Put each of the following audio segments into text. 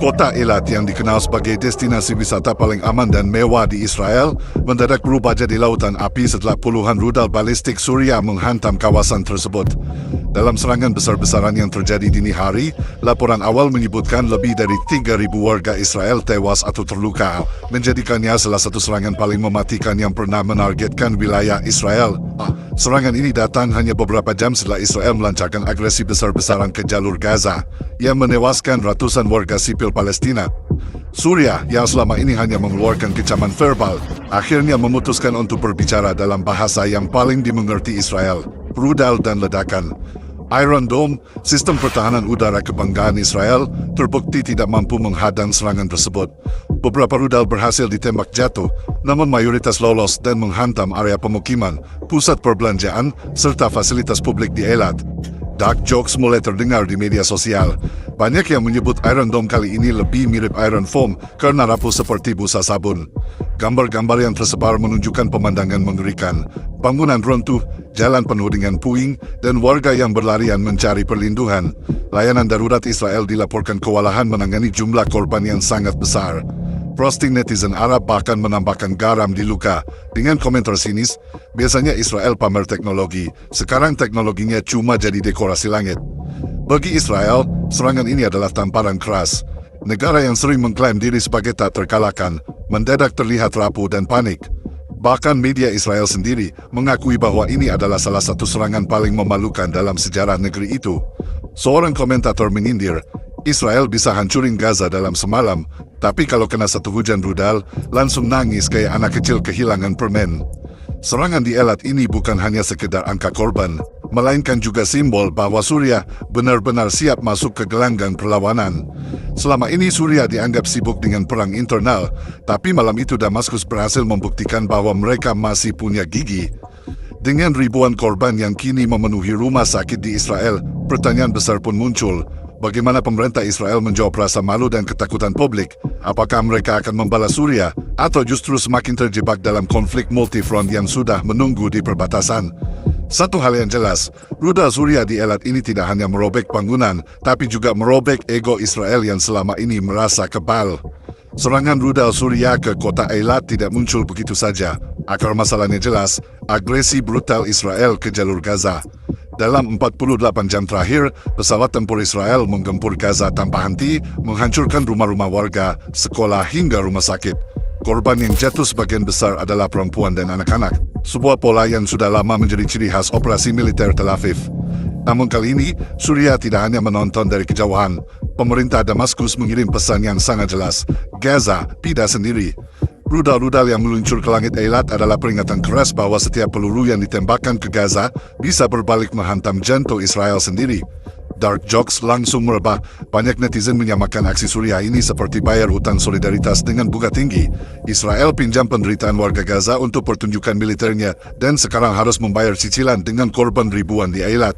Kota Eilat yang dikenal sebagai destinasi wisata paling aman dan mewah di Israel mendadak berubah jadi lautan api setelah puluhan rudal balistik Suria menghantam kawasan tersebut. Dalam serangan besar-besaran yang terjadi dini hari, laporan awal menyebutkan lebih dari 3.000 warga Israel tewas atau terluka, menjadikannya salah satu serangan paling mematikan yang pernah menargetkan wilayah Israel. Serangan ini datang hanya beberapa jam setelah Israel melancarkan agresi besar-besaran ke jalur Gaza, yang menewaskan ratusan warga sipil Palestina. Suria, yang selama ini hanya mengeluarkan kecaman verbal, akhirnya memutuskan untuk berbicara dalam bahasa yang paling dimengerti Israel, rudal dan ledakan. Iron Dome, sistem pertahanan udara kebanggaan Israel, terbukti tidak mampu menghadang serangan tersebut. Beberapa rudal berhasil ditembak jatuh, namun mayoritas lolos dan menghantam area pemukiman, pusat perbelanjaan, serta fasilitas publik di Eilat. Dark jokes mulai terdengar di media sosial. Banyak yang menyebut Iron Dome kali ini lebih mirip Iron Foam karena rapuh seperti busa sabun. Gambar-gambar yang tersebar menunjukkan pemandangan mengerikan. Bangunan runtuh, jalan penuh dengan puing, dan warga yang berlarian mencari perlindungan. Layanan darurat Israel dilaporkan kewalahan menangani jumlah korban yang sangat besar. Frosting netizen Arab bahkan menambahkan garam di luka dengan komentar sinis, biasanya Israel pamer teknologi, sekarang teknologinya cuma jadi dekorasi langit. Bagi Israel, serangan ini adalah tamparan keras. Negara yang sering mengklaim diri sebagai tak terkalahkan, mendadak terlihat rapuh dan panik. Bahkan media Israel sendiri mengakui bahwa ini adalah salah satu serangan paling memalukan dalam sejarah negeri itu. Seorang komentator menyindir, Israel bisa hancurin Gaza dalam semalam, tapi kalau kena satu hujan rudal, langsung nangis kayak anak kecil kehilangan permen. Serangan di Eilat ini bukan hanya sekedar angka korban, melainkan juga simbol bahwa Suria benar-benar siap masuk ke gelanggang perlawanan. Selama ini Suria dianggap sibuk dengan perang internal, tapi malam itu Damaskus berhasil membuktikan bahwa mereka masih punya gigi. Dengan ribuan korban yang kini memenuhi rumah sakit di Israel, pertanyaan besar pun muncul. Bagaimana pemerintah Israel menjawab rasa malu dan ketakutan publik? Apakah mereka akan membalas Suria atau justru semakin terjebak dalam konflik multifront yang sudah menunggu di perbatasan? Satu hal yang jelas, rudal Suria di Eilat ini tidak hanya merobek bangunan, tapi juga merobek ego Israel yang selama ini merasa kebal. Serangan rudal Suria ke kota Eilat tidak muncul begitu saja. Akar masalahnya jelas, agresi brutal Israel ke jalur Gaza. Dalam 48 jam terakhir, pesawat tempur Israel menggempur Gaza tanpa henti, menghancurkan rumah-rumah warga, sekolah hingga rumah sakit. Korban yang jatuh sebagian besar adalah perempuan dan anak-anak, sebuah pola yang sudah lama menjadi ciri khas operasi militer Tel Aviv. Namun kali ini, Suria tidak hanya menonton dari kejauhan. Pemerintah Damaskus mengirim pesan yang sangat jelas, Gaza tidak sendiri. Rudal-rudal yang meluncur ke langit Eilat adalah peringatan keras bahwa setiap peluru yang ditembakkan ke Gaza bisa berbalik menghantam jantung Israel sendiri. Dark jokes langsung merebah. Banyak netizen menyamakan aksi Suria ini seperti bayar hutang solidaritas dengan bunga tinggi. Israel pinjam penderitaan warga Gaza untuk pertunjukan militernya dan sekarang harus membayar cicilan dengan korban ribuan di Eilat.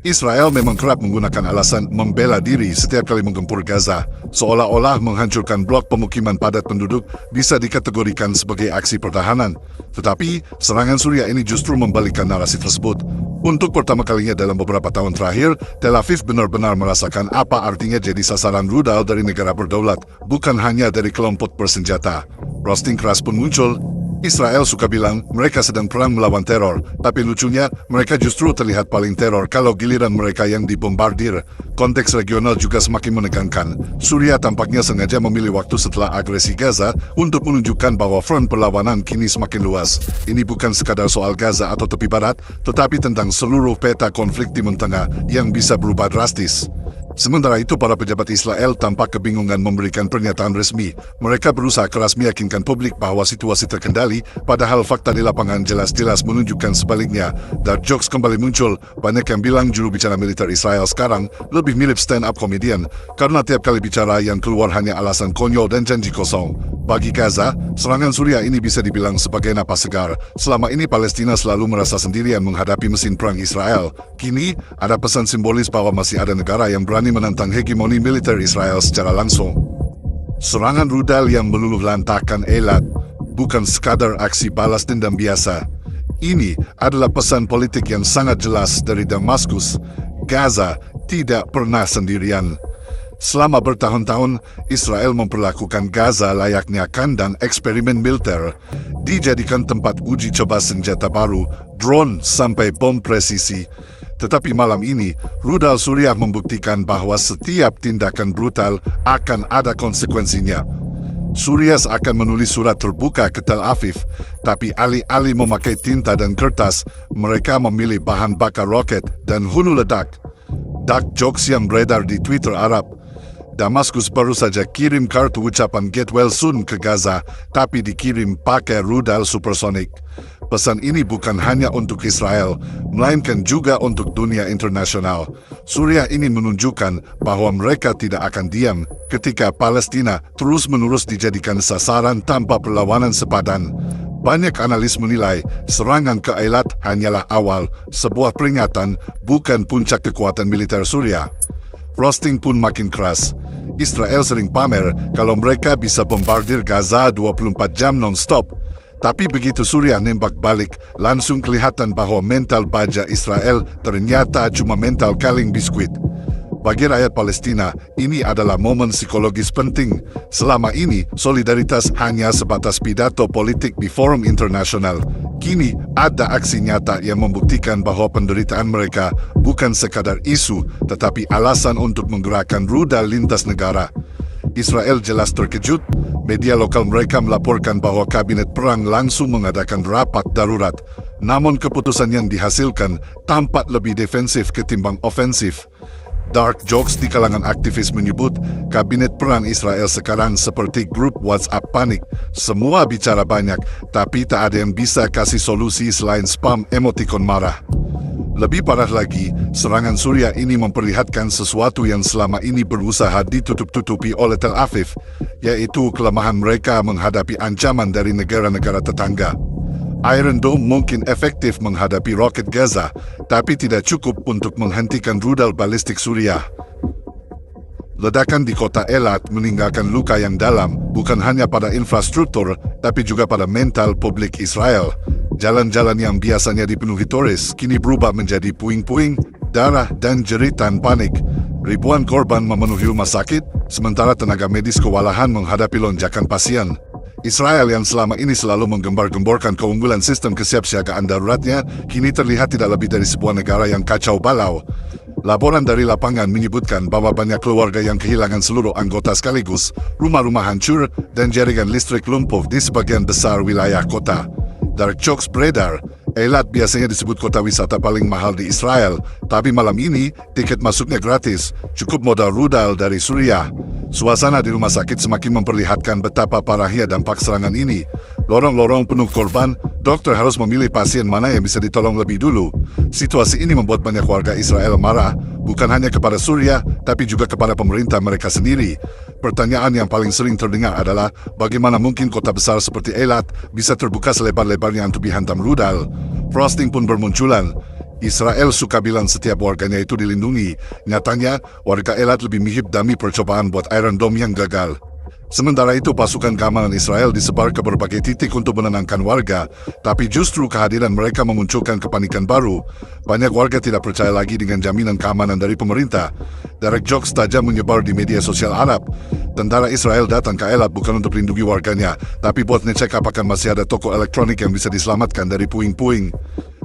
Israel memang kerap menggunakan alasan membela diri setiap kali menggempur Gaza, seolah-olah menghancurkan blok pemukiman padat penduduk bisa dikategorikan sebagai aksi pertahanan. Tetapi, serangan Suria ini justru membalikkan narasi tersebut. Untuk pertama kalinya dalam beberapa tahun terakhir, Tel Aviv benar-benar merasakan apa artinya jadi sasaran rudal dari negara berdaulat, bukan hanya dari kelompok bersenjata. Roasting keras pun muncul. Israel suka bilang mereka sedang perang melawan teror, tapi lucunya mereka justru terlihat paling teror kalau giliran mereka yang dibombardir. Konteks regional juga semakin menekankan. Suria tampaknya sengaja memilih waktu setelah agresi Gaza untuk menunjukkan bahwa front perlawanan kini semakin luas. Ini bukan sekadar soal Gaza atau tepi barat, tetapi tentang seluruh peta konflik Timur Tengah yang bisa berubah drastis. Sementara itu, para pejabat Israel tampak kebingungan memberikan pernyataan resmi. Mereka berusaha keras meyakinkan publik bahwa situasi terkendali, padahal fakta di lapangan jelas-jelas menunjukkan sebaliknya. Dark jokes kembali muncul. Banyak yang bilang juru bicara militer Israel sekarang lebih mirip stand-up comedian, karena tiap kali bicara yang keluar hanya alasan konyol dan janji kosong. Bagi Gaza, serangan Suria ini bisa dibilang sebagai napas segar. Selama ini Palestina selalu merasa sendirian menghadapi mesin perang Israel. Kini, ada pesan simbolis bahwa masih ada negara yang berani menantang hegemoni militer Israel secara langsung. Serangan rudal yang meluluh lantakkan Eilat bukan sekadar aksi balas dendam biasa. Ini adalah pesan politik yang sangat jelas dari Damaskus. Gaza tidak pernah sendirian. Selama bertahun-tahun, Israel memperlakukan Gaza layaknya kandang eksperimen militer, dijadikan tempat uji coba senjata baru, drone sampai bom presisi. Tetapi malam ini, rudal Suriah membuktikan bahwa setiap tindakan brutal akan ada konsekuensinya. Suriah akan menulis surat terbuka ke Tel Aviv, tapi alih-alih memakai tinta dan kertas, mereka memilih bahan bakar roket dan hulu ledak. Dark jokes yang beredar di Twitter Arab. Damaskus baru saja kirim kartu ucapan Get Well Soon ke Gaza, tapi dikirim pakai rudal supersonik. Pesan ini bukan hanya untuk Israel, melainkan juga untuk dunia internasional. Suriah ingin menunjukkan bahwa mereka tidak akan diam ketika Palestina terus-menerus dijadikan sasaran tanpa perlawanan sepadan. Banyak analis menilai serangan ke Eilat hanyalah awal, sebuah peringatan, bukan puncak kekuatan militer Suriah. Roasting pun makin keras. Israel sering pamer kalau mereka bisa bombardir Gaza 24 jam non-stop. Tapi begitu Suriah nembak balik, langsung kelihatan bahwa mental baja Israel ternyata cuma mental kaleng biskuit. Bagi rakyat Palestina, ini adalah momen psikologis penting. Selama ini, solidaritas hanya sebatas pidato politik di forum internasional. Kini, ada aksi nyata yang membuktikan bahwa penderitaan mereka bukan sekadar isu, tetapi alasan untuk menggerakkan rudal lintas negara. Israel jelas terkejut. Media lokal mereka melaporkan bahwa kabinet perang langsung mengadakan rapat darurat. Namun keputusan yang dihasilkan tampak lebih defensif ketimbang ofensif. Dark jokes di kalangan aktivis menyebut kabinet perang Israel sekarang seperti grup WhatsApp panik. Semua bicara banyak, tapi tak ada yang bisa kasih solusi selain spam emotikon marah. Lebih parah lagi, serangan Suriah ini memperlihatkan sesuatu yang selama ini berusaha ditutup-tutupi oleh Tel Aviv, yaitu kelemahan mereka menghadapi ancaman dari negara-negara tetangga. Iron Dome mungkin efektif menghadapi roket Gaza, tapi tidak cukup untuk menghentikan rudal balistik Suriah. Ledakan di kota Eilat meninggalkan luka yang dalam, bukan hanya pada infrastruktur, tapi juga pada mental publik Israel. Jalan-jalan yang biasanya dipenuhi turis kini berubah menjadi puing-puing, darah, dan jeritan panik. Ribuan korban memenuhi rumah sakit, sementara tenaga medis kewalahan menghadapi lonjakan pasien. Israel yang selama ini selalu menggembar-gemborkan keunggulan sistem kesiapsiagaan daruratnya, kini terlihat tidak lebih dari sebuah negara yang kacau balau. Laporan dari lapangan menyebutkan bahwa banyak keluarga yang kehilangan seluruh anggota sekaligus, rumah-rumah hancur, dan jaringan listrik lumpuh di sebagian besar wilayah kota. Dark jokes beredar. Eilat biasanya disebut kota wisata paling mahal di Israel, tapi malam ini tiket masuknya gratis, cukup modal rudal dari Suriah. Suasana di rumah sakit semakin memperlihatkan betapa parahnya dampak serangan ini. Lorong-lorong penuh korban, dokter harus memilih pasien mana yang bisa ditolong lebih dulu. Situasi ini membuat banyak warga Israel marah, bukan hanya kepada Suriah, tapi juga kepada pemerintah mereka sendiri. Pertanyaan yang paling sering terdengar adalah, bagaimana mungkin kota besar seperti Eilat bisa terbuka selebar-lebarnya untuk dihantam rudal? Frosting pun bermunculan. Israel suka bilang setiap warganya itu dilindungi. Nyatanya, warga Eilat lebih mirip dummy percobaan buat Iron Dome yang gagal. Sementara itu, pasukan keamanan Israel disebar ke berbagai titik untuk menenangkan warga, tapi justru kehadiran mereka memunculkan kepanikan baru. Banyak warga tidak percaya lagi dengan jaminan keamanan dari pemerintah. Derek jokes tajam menyebar di media sosial Arab. Tentara Israel datang ke Eilat bukan untuk melindungi warganya, tapi buat ngecek apakah masih ada toko elektronik yang bisa diselamatkan dari puing-puing.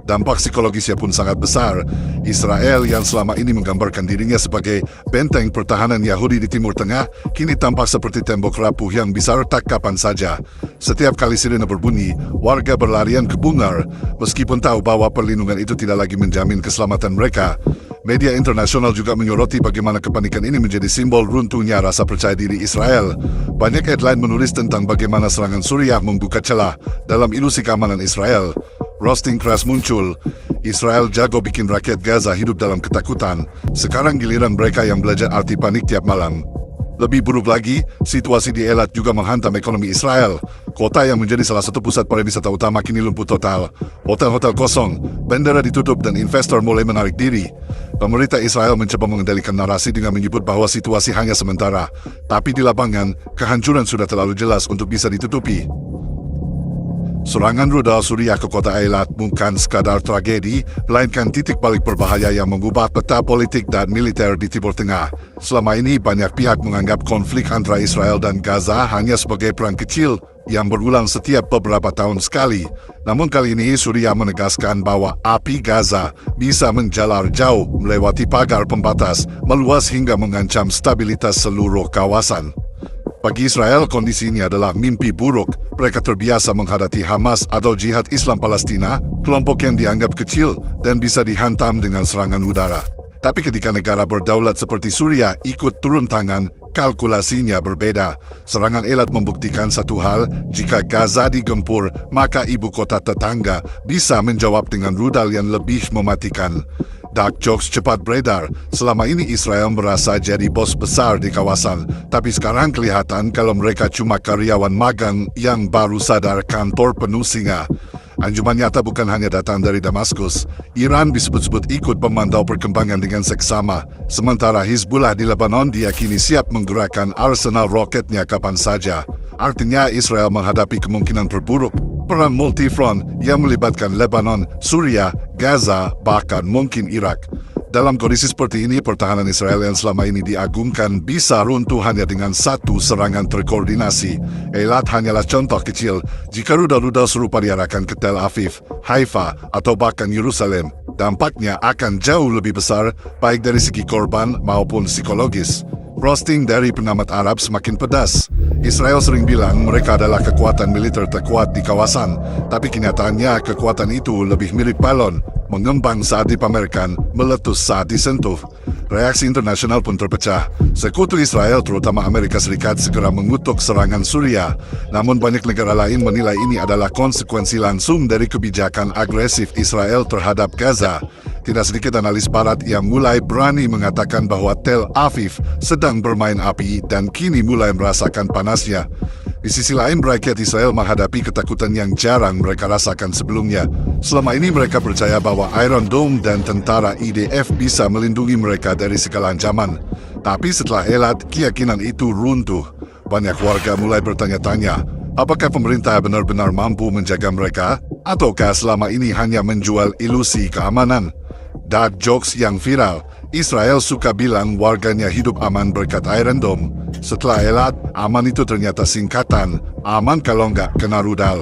Dampak psikologisnya pun sangat besar. Israel yang selama ini menggambarkan dirinya sebagai benteng pertahanan Yahudi di Timur Tengah, kini tampak seperti tembok rapuh yang bisa retak kapan saja. Setiap kali sirene berbunyi, warga berlarian ke bungar, meskipun tahu bahwa perlindungan itu tidak lagi menjamin keselamatan mereka. Media internasional juga menyoroti bagaimana kepanikan ini menjadi simbol runtuhnya rasa percaya diri Israel. Banyak headline menulis tentang bagaimana serangan Suriah membuka celah dalam ilusi keamanan Israel. Roasting keras muncul. Israel jago bikin rakyat Gaza hidup dalam ketakutan. Sekarang giliran mereka yang belajar arti panik tiap malam. Lebih buruk lagi, situasi di Eilat juga menghantam ekonomi Israel. Kota yang menjadi salah satu pusat pariwisata utama kini lumpuh total. Hotel-hotel kosong, bandara ditutup dan investor mulai menarik diri. Pemerintah Israel mencoba mengendalikan narasi dengan menyebut bahwa situasi hanya sementara. Tapi di lapangan, kehancuran sudah terlalu jelas untuk bisa ditutupi. Serangan rudal Suriah ke kota Eilat bukan sekadar tragedi, melainkan titik balik berbahaya yang mengubah peta politik dan militer di Timur Tengah. Selama ini banyak pihak menganggap konflik antara Israel dan Gaza hanya sebagai perang kecil yang berulang setiap beberapa tahun sekali. Namun kali ini Suriah menegaskan bahwa api Gaza bisa menjalar jauh melewati pagar pembatas, meluas hingga mengancam stabilitas seluruh kawasan. Bagi Israel, kondisinya adalah mimpi buruk. Mereka terbiasa menghadapi Hamas atau Jihad Islam Palestina, kelompok yang dianggap kecil dan bisa dihantam dengan serangan udara. Tapi ketika negara berdaulat seperti Suriah ikut turun tangan, kalkulasinya berbeda. Serangan Eilat membuktikan satu hal, jika Gaza digempur, maka ibu kota tetangga bisa menjawab dengan rudal yang lebih mematikan. Dark jokes cepat beredar. Selama ini Israel merasa jadi bos besar di kawasan, tapi sekarang kelihatan kalau mereka cuma karyawan magang yang baru sadar kantor penuh singa. Anjuman nyata bukan hanya datang dari Damaskus. Iran disebut-sebut ikut memantau perkembangan dengan seksama. Sementara Hizbullah di Lebanon diyakini siap menggerakkan arsenal roketnya kapan saja. Artinya Israel menghadapi kemungkinan terburuk. Perang multifront yang melibatkan Lebanon, Suriah, Gaza, bahkan mungkin Irak. Dalam kondisi seperti ini, pertahanan Israel yang selama ini diagungkan bisa runtuh hanya dengan satu serangan terkoordinasi. Eilat hanyalah contoh kecil. Jika rudal-rudal serupa diarahkan ke Tel Aviv, Haifa, atau bahkan Yerusalem, dampaknya akan jauh lebih besar, baik dari segi korban maupun psikologis. Roasting dari pengamat Arab semakin pedas. Israel sering bilang mereka adalah kekuatan militer terkuat di kawasan, tapi kenyataannya kekuatan itu lebih mirip balon, mengembang saat dipamerkan, meletus saat disentuh. Reaksi internasional pun terpecah. Sekutu Israel, terutama Amerika Serikat, segera mengutuk serangan Suriah. Namun banyak negara lain menilai ini adalah konsekuensi langsung dari kebijakan agresif Israel terhadap Gaza. Tidak sedikit analis barat yang mulai berani mengatakan bahwa Tel Aviv sedang bermain api dan kini mulai merasakan panasnya. Di sisi lain, rakyat Israel menghadapi ketakutan yang jarang mereka rasakan sebelumnya. Selama ini mereka percaya bahwa Iron Dome dan tentara IDF bisa melindungi mereka dari segala ancaman. Tapi setelah Eilat, keyakinan itu runtuh. Banyak warga mulai bertanya-tanya, apakah pemerintah benar-benar mampu menjaga mereka? Ataukah selama ini hanya menjual ilusi keamanan? Dark jokes yang viral, Israel suka bilang warganya hidup aman berkat Iron Dome. Setelah Eilat, aman itu ternyata singkatan, aman kalau nggak kena rudal.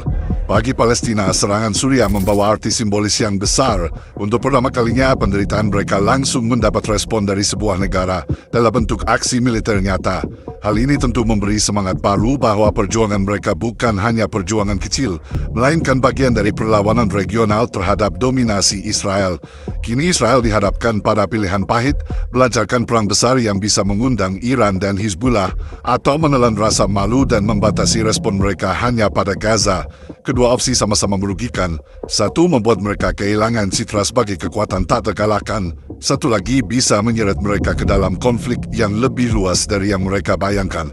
Bagi Palestina, serangan Suriah membawa arti simbolis yang besar. Untuk pertama kalinya, penderitaan mereka langsung mendapat respon dari sebuah negara dalam bentuk aksi militer nyata. Hal ini tentu memberi semangat baru bahwa perjuangan mereka bukan hanya perjuangan kecil, melainkan bagian dari perlawanan regional terhadap dominasi Israel. Kini Israel dihadapkan pada pilihan pahit, melancarkan perang besar yang bisa mengundang Iran dan Hizbullah, atau menelan rasa malu dan membatasi respon mereka hanya pada Gaza. Kedua opsi sama-sama merugikan. Satu membuat mereka kehilangan citra sebagai kekuatan tak terkalahkan. Satu lagi bisa menyeret mereka ke dalam konflik yang lebih luas dari yang mereka bayangkan.